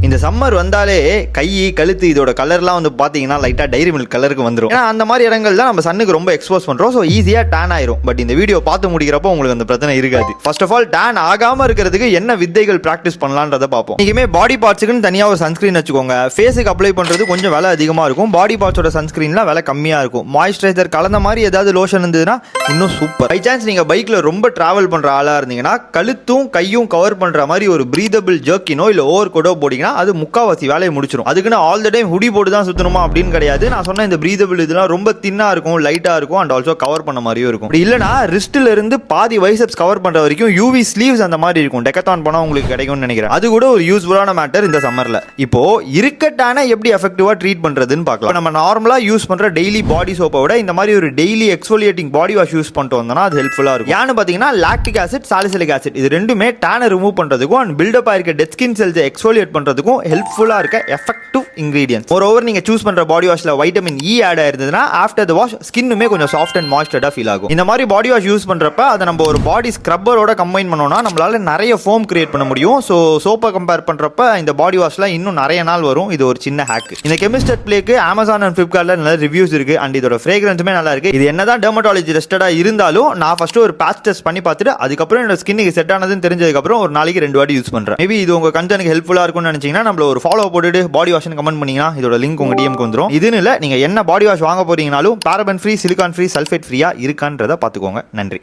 இந்த சம்மர் வந்தாலே கை கழுத்து இதோட கலர்லாம் வந்து பார்த்தீங்கன்னா லைட்டாக டைரி மில்க் கலருக்கு வந்துடும். ஏன்னா அந்த மாதிரி இடங்கள் தான் நம்ம சன்னுக்கு ரொம்ப எக்ஸ்போஸ் பண்ணுறோம். ஸோ ஈஸியாக டேன் ஆயிரும். பட் இந்த வீடியோ பார்த்து முடிக்கிறப்போ உங்களுக்கு அந்த பிரச்சனை இருக்காது. ஃபர்ஸ்ட் ஆஃப் ஆல் டேன் ஆகாமல் இருக்கிறதுக்கு என்ன வித்தைகள் ப்ராக்டிஸ் பண்ணலான்றதை பார்ப்போம். இனிமே பாடி பார்ட்ஸுக்குன்னு தனியாக ஒரு சன்ஸ்கிரீன் வச்சுக்கோங்க. ஃபேஸுக்கு அப்ளை பண்ணுறது கொஞ்சம் விலை அதிகமாக இருக்கும். பாடி பார்ட்ஸோட சன்ஸ்கிரீன்லாம் விலை கம்மியாக இருக்கும். மாய்ஸ்சரைசர் கலந்த மாதிரி ஏதாவது லோஷன் இருந்ததுன்னா இன்னும் சூப்பர். பை சான்ஸ் நீங்கள் பைக்கில் ரொம்ப டிராவல் பண்ணுற ஆளாக இருந்தீங்கன்னா கழுத்தும் கையும் கவர் பண்ணுற மாதிரி ஒரு பிரீதபிள் ஜர்க்கினோ இல்லை ஓவர் கோடோ போட்டிங்கன்னா அது முக்காவாசி வேலையை முடிச்சிடும். அதுக்குன்னு ஆல் த டைம் ஹுடி போட்டு தான் சுத்தணுமா அப்படின்னு கிடையாது. நான் சொன்ன இந்த பிரீதபிள் இதெல்லாம் ரொம்ப தின்னா இருக்கும், லைட்டா இருக்கும், அண்ட் ஆல்சோ கவர் பண்ண மாதிரியும் இருக்கும். இல்லைனா ரிஸ்ட்ல இருந்து பாதி பைசெப்ஸ் கவர் பண்ற வரைக்கும் யூவி ஸ்லீவ்ஸ் அந்த மாதிரி இருக்கும். டெக்கத்தான் போனா உங்களுக்கு கிடைக்கும்னு நினைக்கிறேன். அது கூட ஒரு யூஸ்ஃபுல்லான மேட்டர் இந்த சம்மர்ல. இப்போ இருக்கட்டான எப்படி எஃபெக்டிவா ட்ரீட் பண்றதுன்னு பார்க்கலாம். நம்ம நார்மலா யூஸ் பண்ற டெய்லி பாடி சோப்பை விட இந்த மாதிரி ஒரு daily exfoliating body wash use பண்ணிட்டு வந்தோம்னா அது ஹெல்ப்ஃபுல்லா இருக்கும். ஏன்னு பாத்தீங்கன்னா லாக்டிக் ஆசிட், சாலிசிலிக் ஆசிட் இது ரெண்டுமே டேனை ரிமூவ் பண்றதுக்கும் அண்ட் பில்டப் ஆயிருக்க டெட் ஸ்கின் செல்ஸை எக்ஸ்ஃபோலியேட் பண்றதுக்கும் ஹெல்ப்ஃபுல்லா இருக்க எஃபெக்டிவ் இன்கிரீடியன்ஸ். மோரோவர் நீங்க சூஸ் பண்ற பாடி வாஷ்ல வைட்டமின் இ ஆட் ஆயிருந்ததுன்னா ஆஃப்டர் தி வாஷ் ஸ்கின்னுமே கொஞ்சம் சாஃப்ட் அண்ட் மாய்ஸ்சரைஸ்டா ஃபீல் ஆகும். இந்த மாதிரி பாடி வாஷ் யூஸ் பண்றப்ப அதை நம்ம ஒரு பாடி ஸ்க்ரப்பரோட கம்பைன் பண்ணோம்னா நம்மளால நிறைய ஃபோம் கிரியேட் பண்ண முடியும். ஸோ சோப்பை கம்பேர் பண்றப்ப இந்த பாடி வாஷ்ல இன்னும் நிறைய நாள் வரும். இது ஒரு சின்ன ஹேக். இந்த கெமிஸ்டர் பிளேக்கு அமேசான் அண்ட் ஃபிளிப்கார்ட்ல நல்ல ரிவ்யூஸ் இருக்கு அண்ட் இதோட ஃப்ரேக்ரன்ஸுமே நல்லா இருக்கு. இது என்னதான் டெர்மட்டாலஜி டெஸ்டடா இருந்தாலும் நான் ஃபர்ஸ்ட் ஒரு பேட்ச் டெஸ்ட் பண்ணி பார்த்துட்டு அதுக்கப்புறம் என்னோட ஸ்கின்னுக்கு செட் ஆனதுன்னு தெரிஞ்சதுக்கு அப்புறம் ஒரு நாளைக்கு 2 வாட்டி யூஸ் பண்றேன். மேபி இது உங்க கண்டென்ட்க்கு ஹெல்ப்ஃபுல்லா இருக்கும்னு நினைச்சீங்கன்னா நம்மள ஒரு ஃபாலோ போட்டுட்டு பாடி வாஷ் கமெண்ட் பண்ணீங்கன்னா இதோட லிங்க் உங்க டிஎம்க்கு வந்துரும். இதுன்னு இல்ல நீங்க என்ன பாடி வாஷ் வாங்க போறீங்கனாலும் paraben free, silicone free, sulphate ஃப்ரீயா இருக்கான்றத பாத்துக்கோங்க. நன்றி.